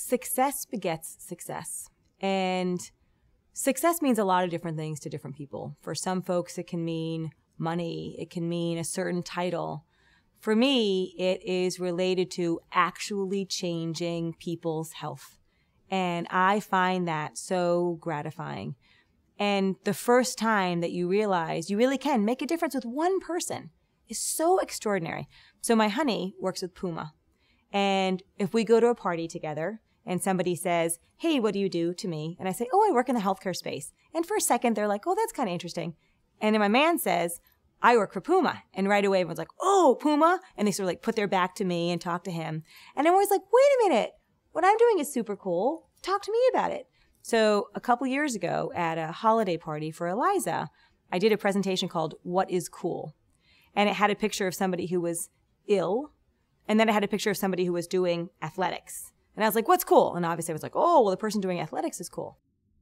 success begets success. And success means a lot of different things to different people. For some folks, it can mean money. It can mean a certain title. For me, it is related to actually changing people's health. And I find that so gratifying. And the first time that you realize you really can make a difference with one person is so extraordinary. So my honey works with Puma. And if we go to a party together and somebody says, hey, what do you do to me? And I say, oh, I work in the healthcare space. And for a second, they're like, oh, that's kind of interesting. And then my man says, I work for Puma. And right away, everyone's like, oh, Puma. And they sort of like put their back to me and talk to him. And I'm always like, wait a minute. What I'm doing is super cool. Talk to me about it. So a couple years ago at a holiday party for Eliza, I did a presentation called What is Cool? And it had a picture of somebody who was ill. And then it had a picture of somebody who was doing athletics. And I was like, what's cool? And obviously I was like, oh, well, the person doing athletics is cool.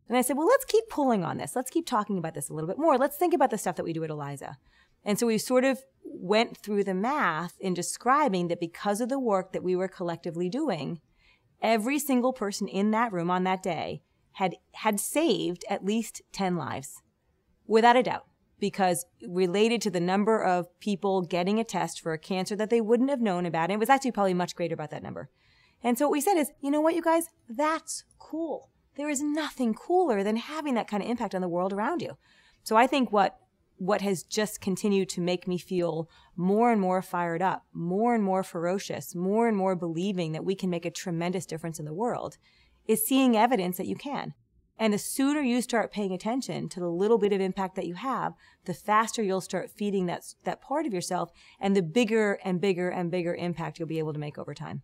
And I said, well, let's keep pulling on this. Let's keep talking about this a little bit more. Let's think about the stuff that we do at Eliza. And so we sort of went through the math in describing that because of the work that we were collectively doing, every single person in that room on that day had saved at least 10 lives, without a doubt, because related to the number of people getting a test for a cancer that they wouldn't have known about. And it was actually probably much greater about that number. And so what we said is, you know what, you guys, that's cool. There is nothing cooler than having that kind of impact on the world around you. So I think what has just continued to make me feel more and more fired up, more and more ferocious, more and more believing that we can make a tremendous difference in the world is seeing evidence that you can. And the sooner you start paying attention to the little bit of impact that you have, the faster you'll start feeding that part of yourself and the bigger and bigger and bigger impact you'll be able to make over time.